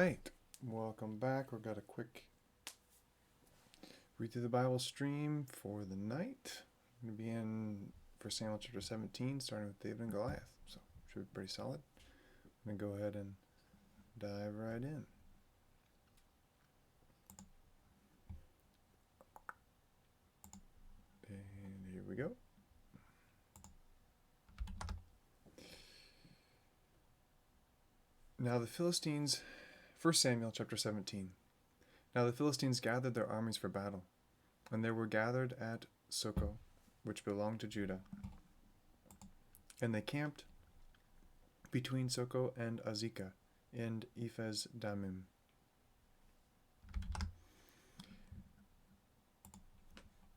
right. Welcome back. We've got a quick read through the Bible stream for the night. I'm going to be in 1 Samuel chapter 17, starting with David and Goliath. So, should be pretty solid. I'm going to go ahead and dive right in. And here we go. Now the Philistines, 1 Samuel chapter 17. Now the Philistines gathered their armies for battle, and they were gathered at Socoh, which belonged to Judah. And they camped between Socoh and Azekah in Ephes Dammim.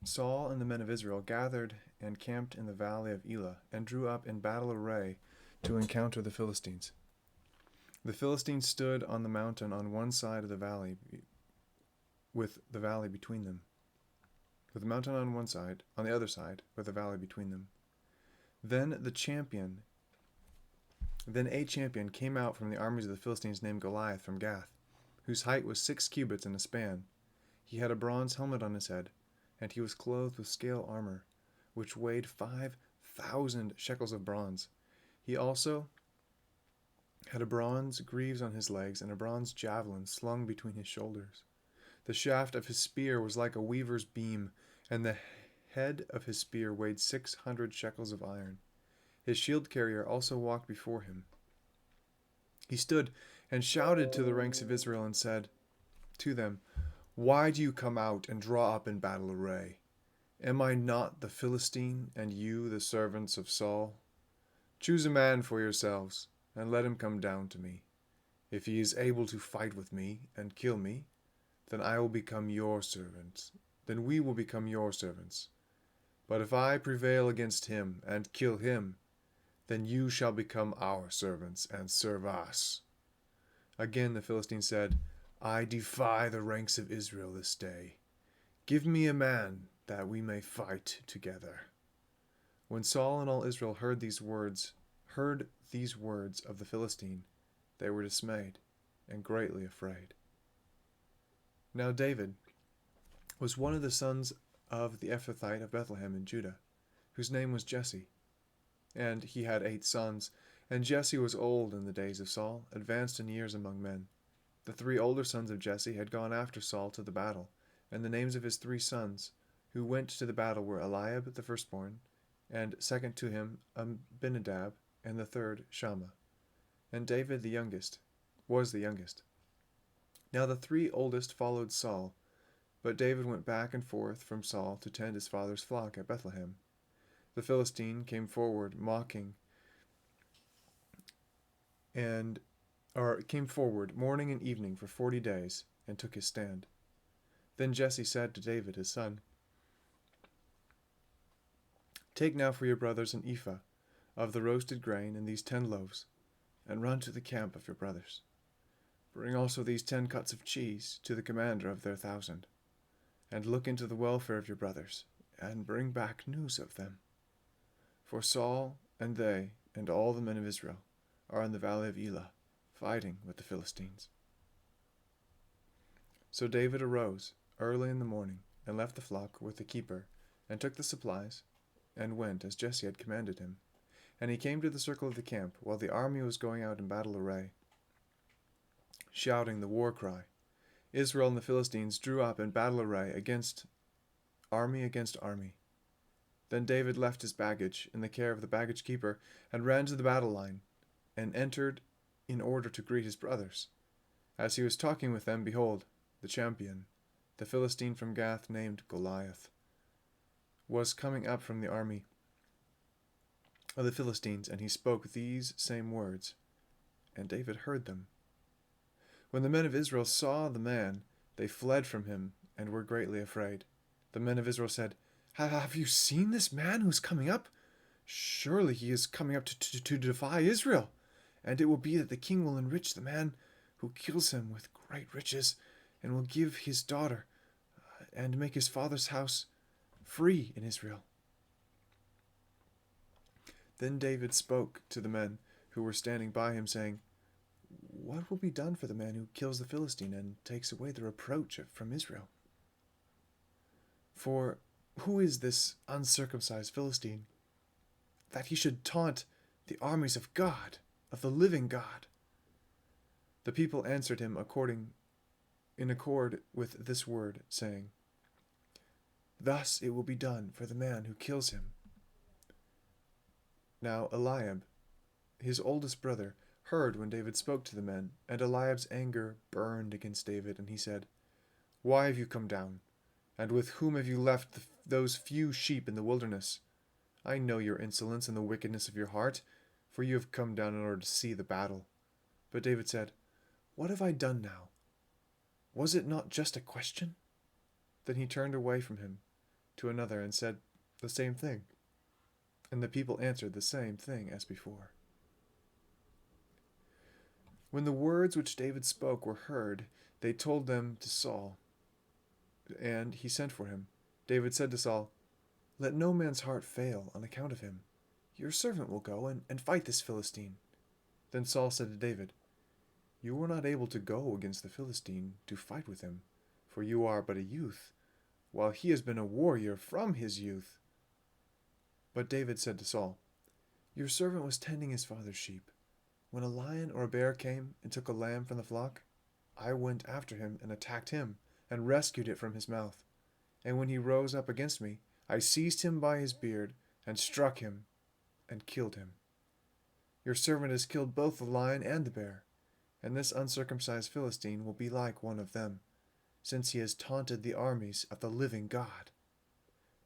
Saul and the men of Israel gathered and camped in the valley of Elah, and drew up in battle array to encounter the Philistines. The Philistines stood on the mountain on one side of the valley, with the valley between them. With the mountain on one side, on the other side, with the valley between them. Then a champion came out from the armies of the Philistines named Goliath from Gath, whose height was 6 cubits and a span. He had a bronze helmet on his head, and he was clothed with scale armor, which weighed 5,000 shekels of bronze. He also had a bronze greaves on his legs, and a bronze javelin slung between his shoulders. The shaft of his spear was like a weaver's beam, and the head of his spear weighed 600 shekels of iron. His shield carrier also walked before him. He stood and shouted to the ranks of Israel and said to them, "Why do you come out and draw up in battle array? Am I not the Philistine, and you the servants of Saul? Choose a man for yourselves, and let him come down to me. If he is able to fight with me and kill me, then I will become your servant. Then we will become your servants. But if I prevail against him and kill him, then you shall become our servants and serve us." Again the Philistine said, "I defy the ranks of Israel this day. Give me a man that we may fight together." When Saul and all Israel heard these words of the Philistine, they were dismayed and greatly afraid. Now David was one of the sons of the Ephrathite of Bethlehem in Judah, whose name was Jesse. And he had 8 sons, and Jesse was old in the days of Saul, advanced in years among men. The 3 older sons of Jesse had gone after Saul to the battle, and the names of his 3 sons who went to the battle were Eliab the firstborn, and second to him Abinadab, and the third Shammah. And David was the youngest. Now the 3 oldest followed Saul, but David went back and forth from Saul to tend his father's flock at Bethlehem. The Philistine came forward morning and evening for 40 days, and took his stand. Then Jesse said to David his son, "Take now for your brothers an ephah of the roasted grain and these 10 loaves, and run to the camp of your brothers. Bring also these 10 cuts of cheese to the commander of their 1,000, and look into the welfare of your brothers, and bring back news of them. For Saul and they and all the men of Israel are in the valley of Elah, fighting with the Philistines." So David arose early in the morning, and left the flock with the keeper, and took the supplies, and went as Jesse had commanded him. And he came to the circle of the camp, while the army was going out in battle array, shouting the war cry. Israel and the Philistines drew up in battle array against army. Then David left his baggage in the care of the baggage keeper, and ran to the battle line, and entered in order to greet his brothers. As he was talking with them, behold, the champion, the Philistine from Gath named Goliath, was coming up from the army of the Philistines, and he spoke these same words, and David heard them. When the men of Israel saw the man, they fled from him, and were greatly afraid. The men of Israel said, "Have you seen this man who is coming up? Surely he is coming up to defy Israel. And it will be that the king will enrich the man who kills him with great riches, and will give his daughter, and make his father's house free in Israel." Then David spoke to the men who were standing by him, saying, what will be done for the man who kills the Philistine and takes away the reproach from Israel? For who is this uncircumcised Philistine, that he should taunt the armies of God, of the living God?" The people answered him in accord with this word, saying, "Thus it will be done for the man who kills him." Now Eliab, his oldest brother, heard when David spoke to the men, and Eliab's anger burned against David, and he said, "Why have you come down? And with whom have you left those few sheep in the wilderness? I know your insolence and the wickedness of your heart, for you have come down in order to see the battle." But David said, "What have I done now? Was it not just a question?" Then he turned away from him to another and said the same thing. And the people answered the same thing as before. When the words which David spoke were heard, they told them to Saul, and he sent for him. David said to Saul, "Let no man's heart fail on account of him. Your servant will go and fight this Philistine." Then Saul said to David, "You were not able to go against the Philistine to fight with him, for you are but a youth, while he has been a warrior from his youth." But David said to Saul, "Your servant was tending his father's sheep. When a lion or a bear came and took a lamb from the flock, I went after him and attacked him and rescued it from his mouth. And when he rose up against me, I seized him by his beard and struck him and killed him. Your servant has killed both the lion and the bear, and this uncircumcised Philistine will be like one of them, since he has taunted the armies of the living God."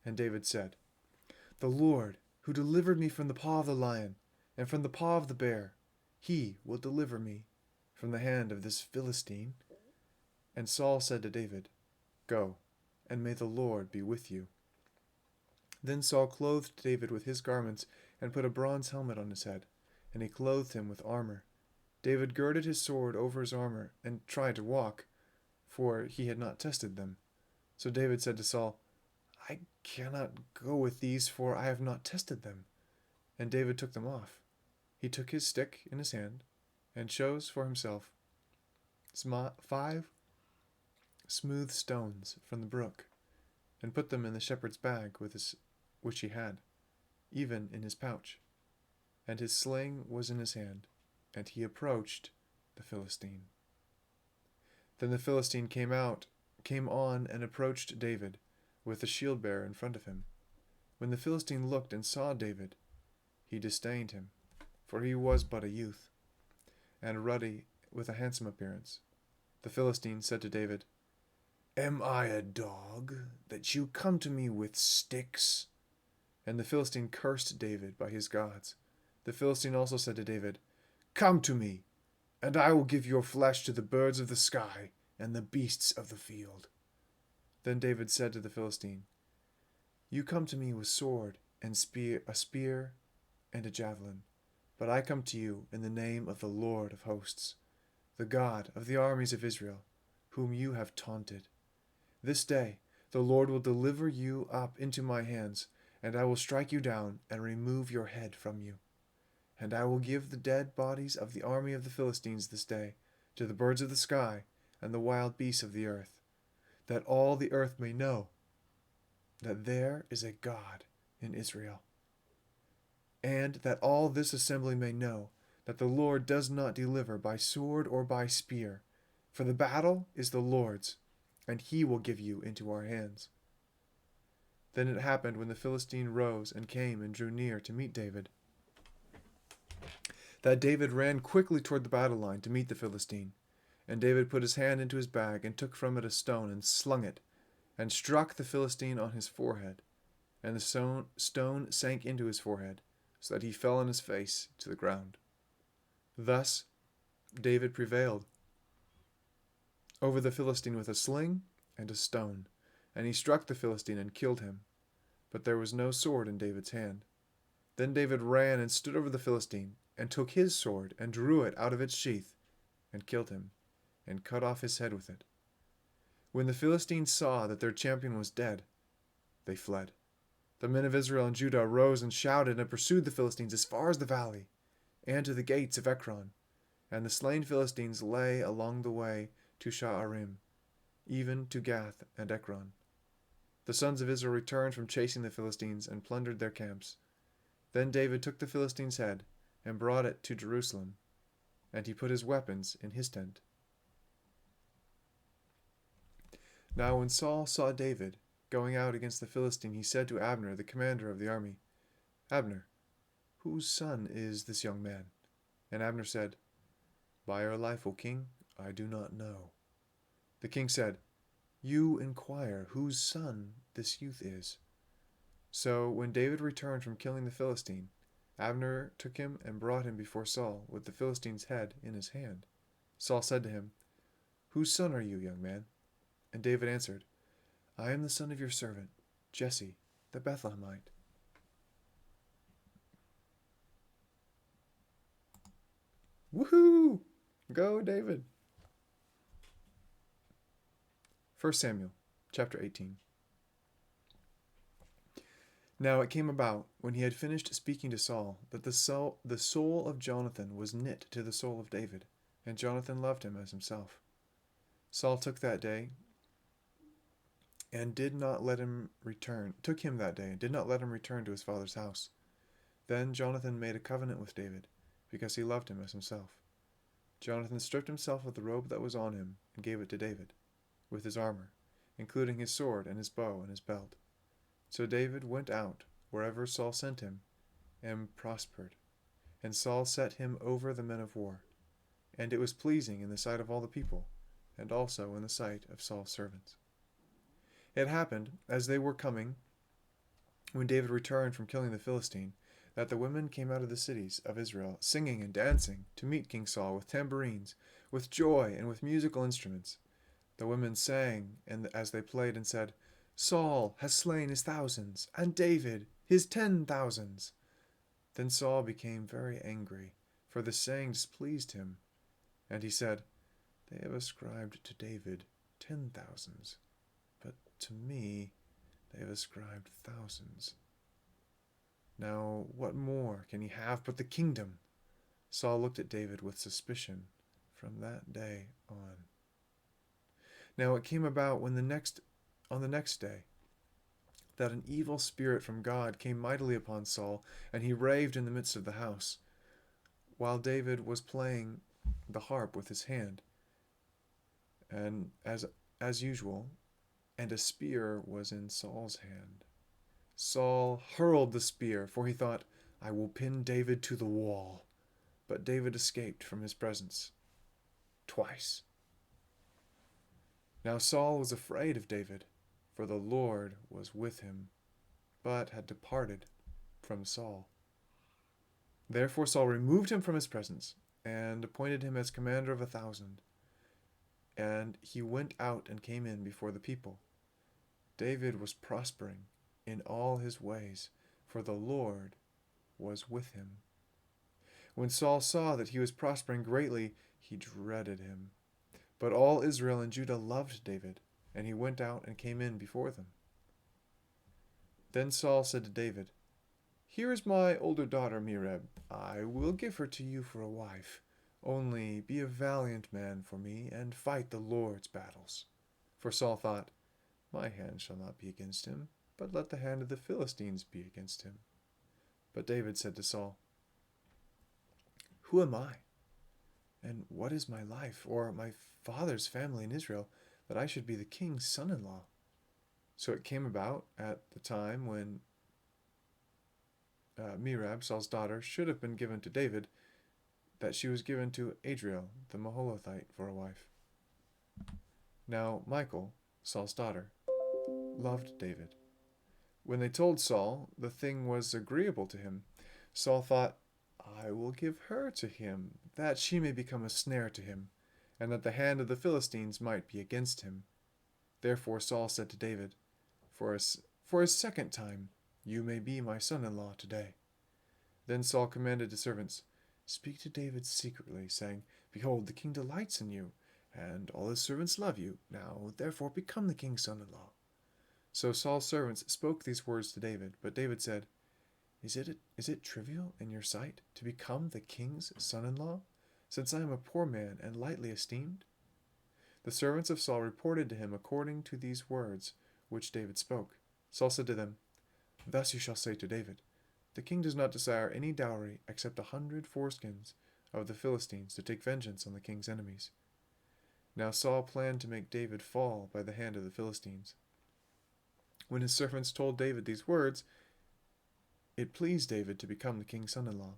And David said, "The Lord, who delivered me from the paw of the lion and from the paw of the bear, he will deliver me from the hand of this Philistine." And Saul said to David, "Go, and may the Lord be with you." Then Saul clothed David with his garments and put a bronze helmet on his head, and he clothed him with armor. David girded his sword over his armor and tried to walk, for he had not tested them. So David said to Saul, "I cannot go with these, for I have not tested them." And David took them off. He took his stick in his hand and chose for himself 5 smooth stones from the brook, and put them in the shepherd's bag which he had, even in his pouch. And his sling was in his hand, and he approached the Philistine. Then the Philistine came on and approached David, with the shield bearer in front of him. When the Philistine looked and saw David, he disdained him, for he was but a youth, and ruddy with a handsome appearance. The Philistine said to David, "Am I a dog, that you come to me with sticks?" And the Philistine cursed David by his gods. The Philistine also said to David, "Come to me, and I will give your flesh to the birds of the sky and the beasts of the field." Then David said to the Philistine, "You come to me with sword and a spear and a javelin, but I come to you in the name of the Lord of hosts, the God of the armies of Israel, whom you have taunted. This day the Lord will deliver you up into my hands, and I will strike you down and remove your head from you. And I will give the dead bodies of the army of the Philistines this day to the birds of the sky and the wild beasts of the earth, that all the earth may know that there is a God in Israel, and that all this assembly may know that the Lord does not deliver by sword or by spear, for the battle is the Lord's, and he will give you into our hands." Then it happened, when the Philistine rose and came and drew near to meet David, that David ran quickly toward the battle line to meet the Philistine. And David put his hand into his bag and took from it a stone and slung it, and struck the Philistine on his forehead. And the stone sank into his forehead, so that he fell on his face to the ground. Thus David prevailed over the Philistine with a sling and a stone, and he struck the Philistine and killed him. But there was no sword in David's hand. Then David ran and stood over the Philistine, and took his sword and drew it out of its sheath, and killed him, and cut off his head with it. When the Philistines saw that their champion was dead, they fled. The men of Israel and Judah arose and shouted and pursued the Philistines as far as the valley, and to the gates of Ekron. And the slain Philistines lay along the way to Sha'arim, even to Gath and Ekron. The sons of Israel returned from chasing the Philistines and plundered their camps. Then David took the Philistine's head and brought it to Jerusalem, and he put his weapons in his tent. Now when Saul saw David going out against the Philistine, he said to Abner, the commander of the army, Abner, whose son is this young man? And Abner said, By your life, O king, I do not know. The king said, You inquire whose son this youth is. So when David returned from killing the Philistine, Abner took him and brought him before Saul with the Philistine's head in his hand. Saul said to him, Whose son are you, young man? And David answered, I am the son of your servant, Jesse, the Bethlehemite. Woohoo! Go, David! 1 Samuel, chapter 18. Now it came about, when he had finished speaking to Saul, that the soul of Jonathan was knit to the soul of David, and Jonathan loved him as himself. Saul took him that day and did not let him return to his father's house. Then Jonathan made a covenant with David, because he loved him as himself. Jonathan stripped himself of the robe that was on him and gave it to David, with his armor, including his sword and his bow and his belt. So David went out wherever Saul sent him, and prospered. And Saul set him over the men of war. And it was pleasing in the sight of all the people, and also in the sight of Saul's servants. It happened, as they were coming, when David returned from killing the Philistine, that the women came out of the cities of Israel, singing and dancing, to meet King Saul with tambourines, with joy, and with musical instruments. The women sang as they played and said, Saul has slain his thousands, and David his 10,000s. Then Saul became very angry, for the saying displeased him. And he said, They have ascribed to David 10,000s, but to me they have ascribed thousands. Now what more can he have but the kingdom? Saul looked at David with suspicion from that day on. Now it came about on the next day, that an evil spirit from God came mightily upon Saul, and he raved in the midst of the house, while David was playing the harp with his hand, and as usual, and a spear was in Saul's hand. Saul hurled the spear, for he thought, I will pin David to the wall. But David escaped from his presence twice. Now Saul was afraid of David, for the Lord was with him, but had departed from Saul. Therefore Saul removed him from his presence, and appointed him as commander of 1,000. And he went out and came in before the people. David was prospering in all his ways, for the Lord was with him. When Saul saw that he was prospering greatly, he dreaded him. But all Israel and Judah loved David, and he went out and came in before them. Then Saul said to David, Here is my older daughter Merab. I will give her to you for a wife. Only be a valiant man for me, and fight the Lord's battles. For Saul thought, My hand shall not be against him, but let the hand of the Philistines be against him. But David said to Saul, Who am I? And what is my life, or my father's family in Israel, that I should be the king's son-in-law? So it came about at the time when Merab, Saul's daughter, should have been given to David, that she was given to Adriel, the Maholathite, for a wife. Now Michal, Saul's daughter, loved David. When they told Saul the thing was agreeable to him, Saul thought, I will give her to him, that she may become a snare to him, and that the hand of the Philistines might be against him. Therefore Saul said to David, For a second time, you may be my son-in-law today. Then Saul commanded his servants, Speak to David secretly, saying, Behold, the king delights in you, and all his servants love you. Now therefore become the king's son-in-law. So Saul's servants spoke these words to David, but David said, Is it trivial in your sight to become the king's son-in-law, since I am a poor man and lightly esteemed? The servants of Saul reported to him according to these words which David spoke. Saul said to them, Thus you shall say to David, The king does not desire any dowry except 100 foreskins of the Philistines to take vengeance on the king's enemies. Now Saul planned to make David fall by the hand of the Philistines. When his servants told David these words, it pleased David to become the king's son-in-law.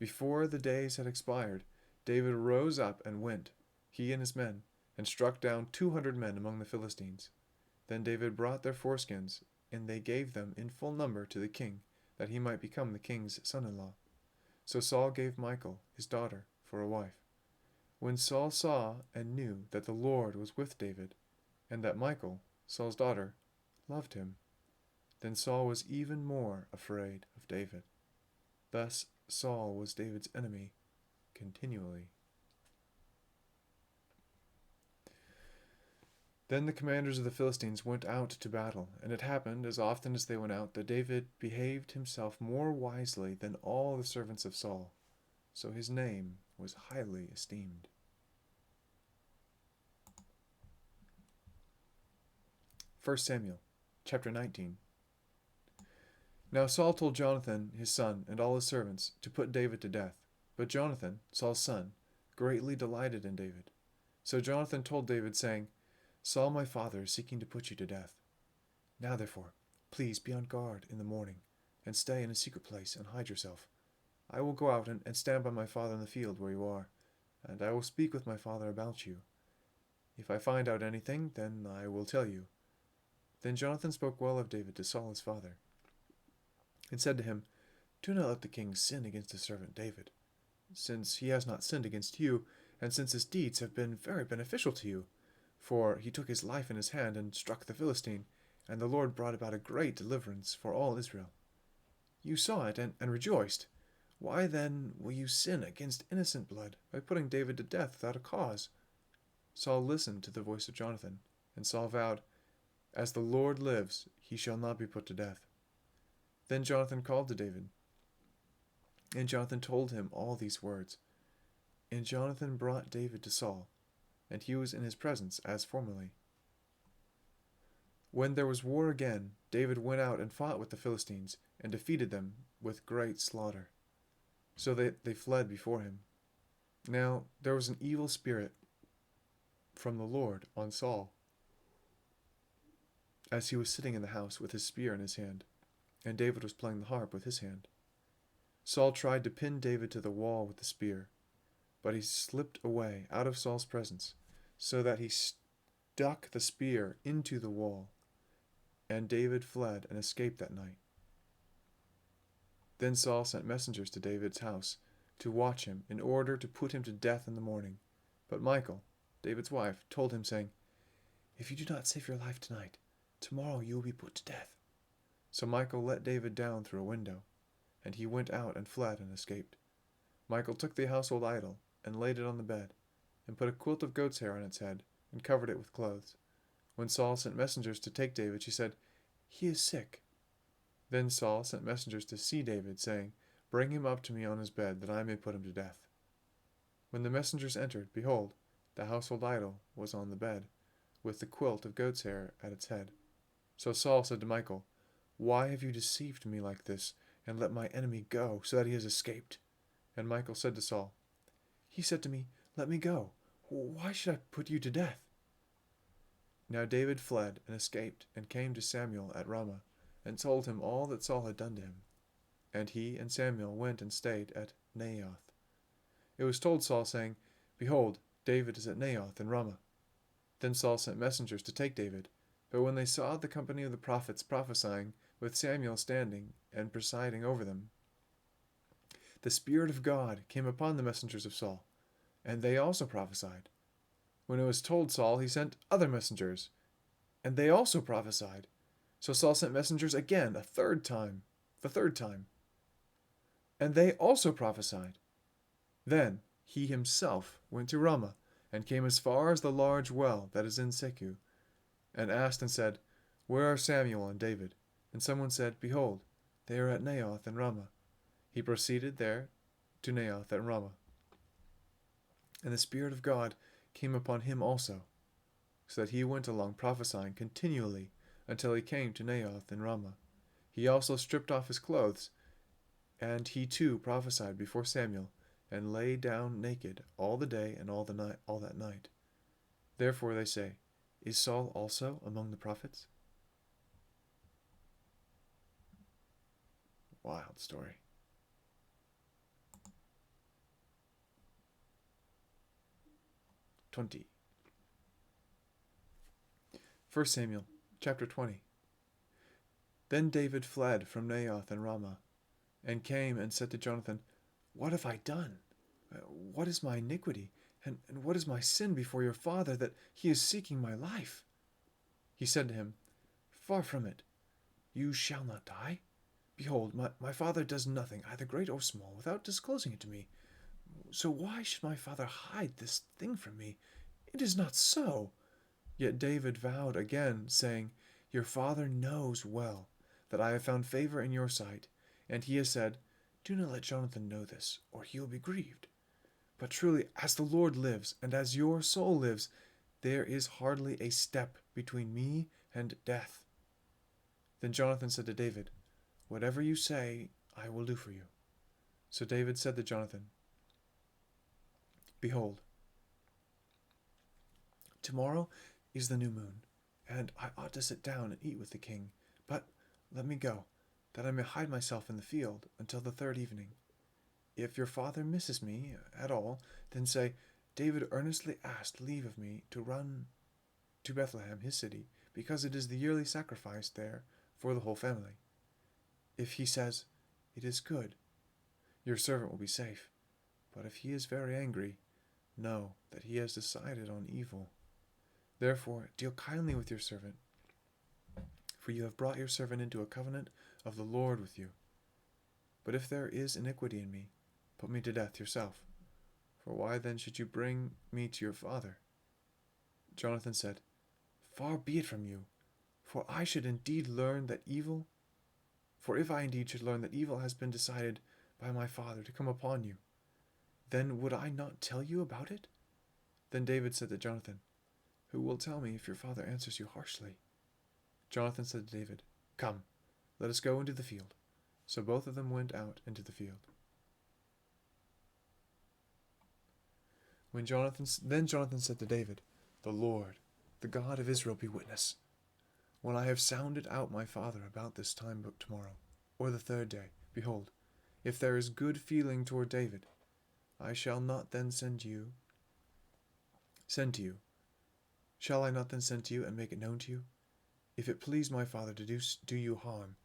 Before the days had expired, David rose up and went, he and his men, and struck down 200 men among the Philistines. Then David brought their foreskins, and they gave them in full number to the king, that he might become the king's son-in-law. So Saul gave Michal, his daughter, for a wife. When Saul saw and knew that the Lord was with David, and that Michal, Saul's daughter, loved him, then Saul was even more afraid of David. Thus Saul was David's enemy continually. Then the commanders of the Philistines went out to battle, and it happened, as often as they went out, that David behaved himself more wisely than all the servants of Saul, so his name was highly esteemed. 1 Samuel, chapter 19. Now Saul told Jonathan, his son, and all his servants, to put David to death. But Jonathan, Saul's son, greatly delighted in David. So Jonathan told David, saying, Saul my father is seeking to put you to death. Now therefore, please be on guard in the morning, and stay in a secret place, and hide yourself. I will go out and stand by my father in the field where you are, and I will speak with my father about you. If I find out anything, then I will tell you. Then Jonathan spoke well of David to Saul his father, and said to him, Do not let the king sin against his servant David, since he has not sinned against you, and since his deeds have been very beneficial to you. For he took his life in his hand and struck the Philistine, and the Lord brought about a great deliverance for all Israel. You saw it and rejoiced. Why then will you sin against innocent blood by putting David to death without a cause? Saul listened to the voice of Jonathan, and Saul vowed, As the Lord lives, he shall not be put to death. Then Jonathan called to David, and Jonathan told him all these words. And Jonathan brought David to Saul, and he was in his presence as formerly. When there was war again, David went out and fought with the Philistines, and defeated them with great slaughter. So they fled before him. Now there was an evil spirit from the Lord on Saul, as he was sitting in the house with his spear in his hand, and David was playing the harp with his hand. Saul tried to pin David to the wall with the spear, but he slipped away out of Saul's presence, so that he stuck the spear into the wall, and David fled and escaped that night. Then Saul sent messengers to David's house to watch him, in order to put him to death in the morning. But Michal, David's wife, told him, saying, If you do not save your life tonight, tomorrow you will be put to death. So Michal let David down through a window, and he went out and fled and escaped. Michal took the household idol and laid it on the bed, and put a quilt of goat's hair on its head, and covered it with clothes. When Saul sent messengers to take David, she said, He is sick. Then Saul sent messengers to see David, saying, Bring him up to me on his bed, that I may put him to death. When the messengers entered, behold, the household idol was on the bed, with the quilt of goat's hair at its head. So Saul said to Michal, Why have you deceived me like this, and let my enemy go, so that he has escaped? And Michal said to Saul, He said to me, Let me go. Why should I put you to death? Now David fled and escaped, and came to Samuel at Ramah, and told him all that Saul had done to him. And he and Samuel went and stayed at Naioth. It was told Saul, saying, Behold, David is at Naioth in Ramah. Then Saul sent messengers to take David. But when they saw the company of the prophets prophesying, with Samuel standing and presiding over them, the Spirit of God came upon the messengers of Saul, and they also prophesied. When it was told Saul, he sent other messengers, and they also prophesied. So Saul sent messengers again, the third time, and they also prophesied. Then he himself went to Ramah, and came as far as the large well that is in Secu, and asked and said, Where are Samuel and David? And someone said, Behold, they are at Naioth in Ramah. He proceeded there to Naioth at Ramah. And the Spirit of God came upon him also, so that he went along prophesying continually until he came to Naioth in Ramah. He also stripped off his clothes, and he too prophesied before Samuel, and lay down naked all the day and all that night. Therefore they say, is Saul also among the prophets? Wild story. 20. 1 Samuel chapter 20. Then David fled from Naioth and Ramah, and came and said to Jonathan, what have I done? What is my iniquity, and what is my sin before your father, that he is seeking my life? He said to him, far from it. You shall not die. Behold, my father does nothing, either great or small, without disclosing it to me. So why should my father hide this thing from me? It is not so. Yet David vowed again, saying, your father knows well that I have found favor in your sight, and he has said, do not let Jonathan know this, or he will be grieved. But truly, as the Lord lives, and as your soul lives, there is hardly a step between me and death. Then Jonathan said to David, whatever you say, I will do for you. So David said to Jonathan, behold, tomorrow is the new moon, and I ought to sit down and eat with the king. But let me go, that I may hide myself in the field until the third evening. If your father misses me at all, then say, David earnestly asked leave of me to run to Bethlehem, his city, because it is the yearly sacrifice there for the whole family. If he says, it is good, your servant will be safe. But if he is very angry, know that he has decided on evil. Therefore, deal kindly with your servant, for you have brought your servant into a covenant of the Lord with you. But if there is iniquity in me, put me to death yourself. For why then should you bring me to your father? Jonathan said, far be it from you, for I should indeed learn that evil. For if I indeed should learn that evil has been decided by my father to come upon you, then would I not tell you about it? Then David said to Jonathan, who will tell me if your father answers you harshly? Jonathan said to David, come, let us go into the field. So both of them went out into the field. Then Jonathan said to David, the Lord, the God of Israel, be witness. When I have sounded out my father about this time book tomorrow, or the third day, behold, if there is good feeling toward David, I shall not then send to you. Shall I not then send to you and make it known to you? If it please my father to do you harm,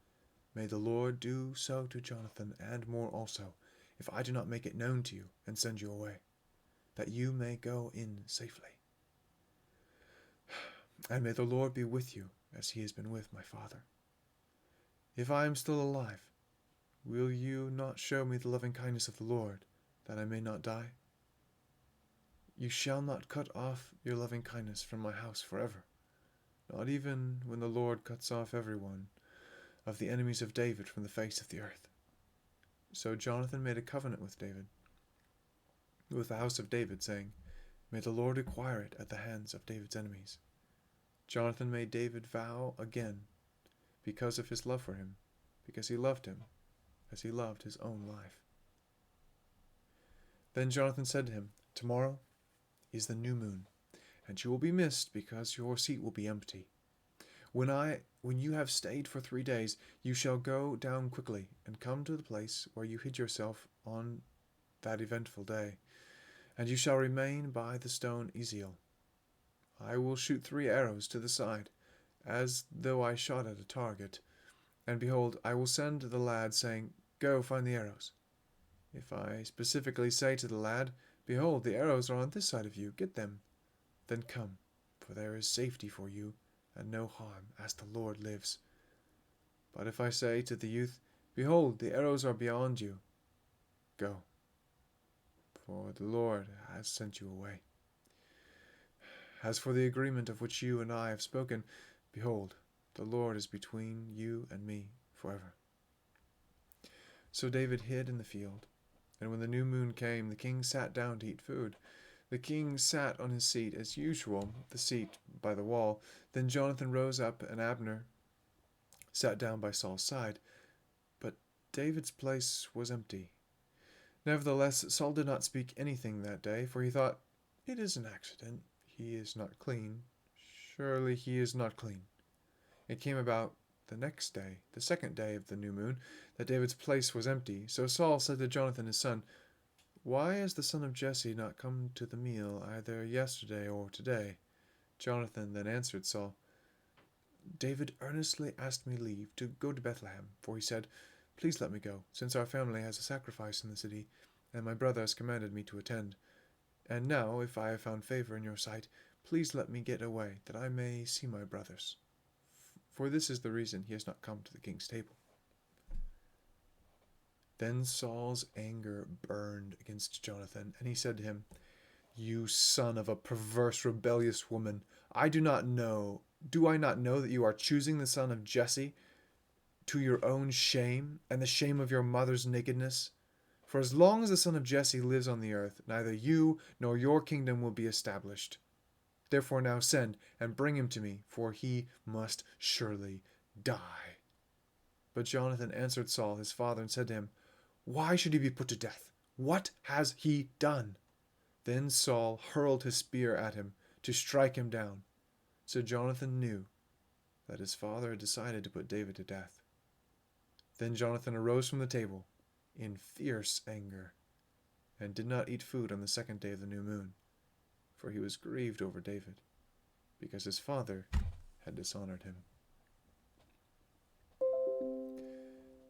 may the Lord do so to Jonathan, and more also, if I do not make it known to you and send you away, that you may go in safely. And may the Lord be with you, as he has been with my father. If I am still alive, will you not show me the loving kindness of the Lord, that I may not die? You shall not cut off your loving kindness from my house forever, not even when the Lord cuts off every one of the enemies of David from the face of the earth. So Jonathan made a covenant with the house of David, saying, may the Lord require it at the hands of David's enemies. Jonathan made David vow again, because of his love for him, because he loved him as he loved his own life. Then Jonathan said to him, tomorrow is the new moon, and you will be missed, because your seat will be empty. When you have stayed for 3 days, you shall go down quickly, and come to the place where you hid yourself on that eventful day, and you shall remain by the stone Eziel. I will shoot 3 arrows to the side, as though I shot at a target, and behold, I will send the lad, saying, go find the arrows. If I specifically say to the lad, behold, the arrows are on this side of you, get them, then come, for there is safety for you, and no harm, as the Lord lives. But if I say to the youth, behold, the arrows are beyond you, go, for the Lord has sent you away. As for the agreement of which you and I have spoken, behold, the Lord is between you and me forever. So David hid in the field, and when the new moon came, the king sat down to eat food. The king sat on his seat as usual, the seat by the wall. Then Jonathan rose up, and Abner sat down by Saul's side. But David's place was empty. Nevertheless, Saul did not speak anything that day, for he thought, "It is an accident. He is not clean. Surely he is not clean." It came about the next day, the second day of the new moon, that David's place was empty. So Saul said to Jonathan his son, "Why has the son of Jesse not come to the meal either yesterday or today?" Jonathan then answered Saul, "David earnestly asked me leave to go to Bethlehem, for he said, 'Please let me go, since our family has a sacrifice in the city, and my brother has commanded me to attend. And now, if I have found favor in your sight, please let me get away, that I may see my brothers.' For this is the reason he has not come to the king's table." Then Saul's anger burned against Jonathan, and he said to him, "You son of a perverse, rebellious woman, do I not know that you are choosing the son of Jesse to your own shame and the shame of your mother's nakedness? For as long as the son of Jesse lives on the earth, neither you nor your kingdom will be established. Therefore now send and bring him to me, for he must surely die." But Jonathan answered Saul his father and said to him, "Why should he be put to death? What has he done?" Then Saul hurled his spear at him to strike him down. So Jonathan knew that his father had decided to put David to death. Then Jonathan arose from the table in fierce anger, and did not eat food on the second day of the new moon, for he was grieved over David, because his father had dishonored him.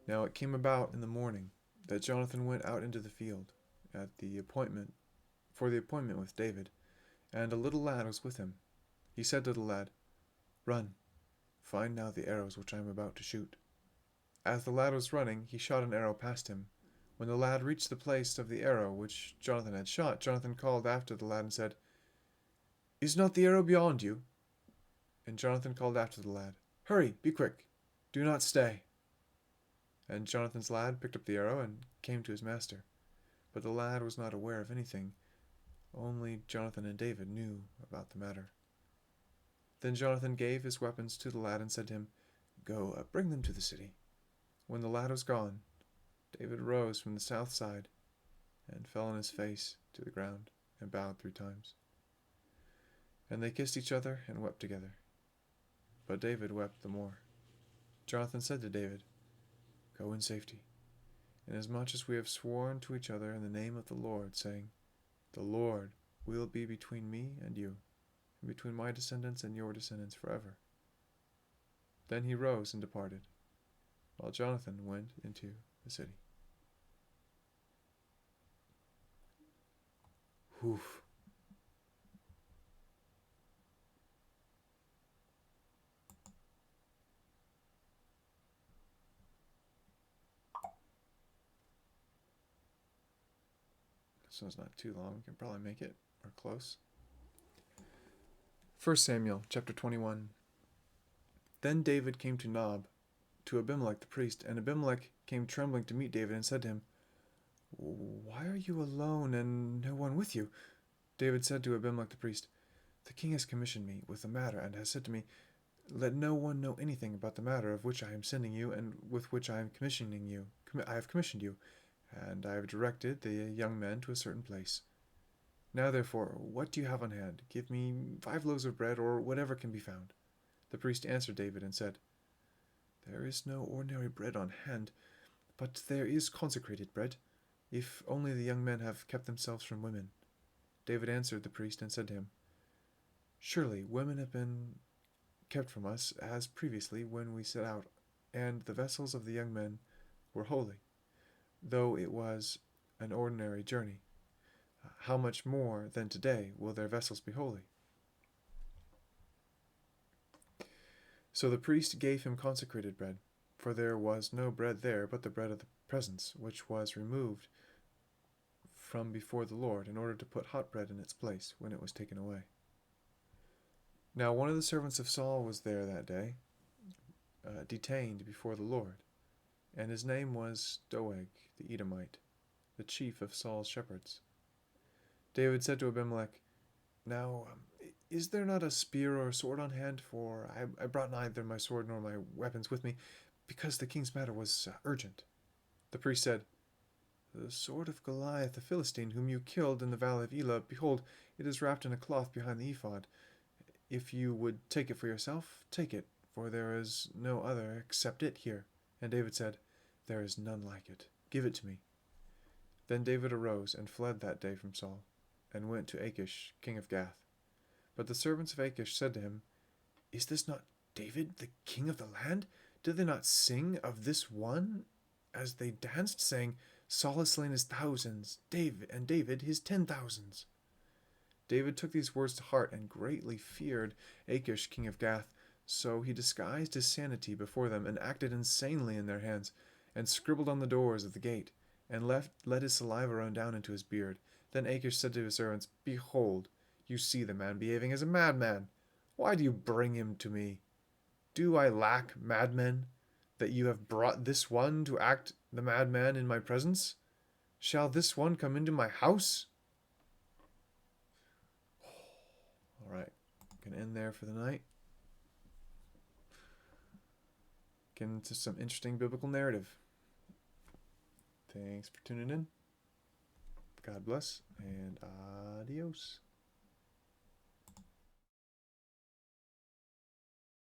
Now it came about in the morning that Jonathan went out into the field for the appointment with David, and a little lad was with him. He said to the lad, "Run, find now the arrows which I am about to shoot." As the lad was running, he shot an arrow past him. When the lad reached the place of the arrow which Jonathan had shot, Jonathan called after the lad and said, "Is not the arrow beyond you?" And Jonathan called after the lad, "Hurry, be quick, do not stay." And Jonathan's lad picked up the arrow and came to his master. But the lad was not aware of anything. Only Jonathan and David knew about the matter. Then Jonathan gave his weapons to the lad and said to him, "Go, bring them to the city." When the lad was gone, David rose from the south side and fell on his face to the ground and bowed 3 times. And they kissed each other and wept together. But David wept the more. Jonathan said to David, "Go in safety, inasmuch as we have sworn to each other in the name of the Lord, saying, 'The Lord will be between me and you, and between my descendants and your descendants forever.'" Then he rose and departed, while Jonathan went into the city. Oof. This one's not too long. We can probably make it, or close. 1 Samuel chapter 21. Then David came to Nob, to Abimelech the priest, and Abimelech came trembling to meet David and said to him, "Why are you alone and no one with you?" David said to Abimelech the priest, "The king has commissioned me with a matter, and has said to me, 'Let no one know anything about the matter of which I am sending you, and with which I have commissioned you, and I have directed the young men to a certain place. Now therefore, what do you have on hand? Give me 5 loaves of bread, or whatever can be found." The priest answered David and said, "There is no ordinary bread on hand, but there is consecrated bread, if only the young men have kept themselves from women." David answered the priest and said to him, "Surely women have been kept from us, as previously when we set out, and the vessels of the young men were holy, though it was an ordinary journey. How much more than today will their vessels be holy?" So the priest gave him consecrated bread, for there was no bread there but the bread of the presence, which was removed from before the Lord, in order to put hot bread in its place when it was taken away. Now one of the servants of Saul was there that day, detained before the Lord, and his name was Doeg the Edomite, the chief of Saul's shepherds. David said to Abimelech, "Now, is there not a spear or a sword on hand? For I brought neither my sword nor my weapons with me, because the king's matter was urgent." The priest said, "The sword of Goliath the Philistine, whom you killed in the valley of Elah, behold, it is wrapped in a cloth behind the ephod. If you would take it for yourself, take it, for there is no other except it here." And David said, "There is none like it. Give it to me." Then David arose and fled that day from Saul, and went to Achish, king of Gath. But the servants of Achish said to him, "Is this not David, the king of the land? Did they not sing of this one as they danced, saying, 'Saul has slain his thousands, David his 10,000s'?" David took these words to heart and greatly feared Achish, king of Gath. So he disguised his sanity before them and acted insanely in their hands, and scribbled on the doors of the gate, and let his saliva run down into his beard. Then Achish said to his servants, "Behold, you see the man behaving as a madman. Why do you bring him to me? Do I lack madmen, that you have brought this one to act the madman in my presence? Shall this one come into my house?" All right, can end there for the night. Get into some interesting biblical narrative. Thanks for tuning in. God bless, and adios.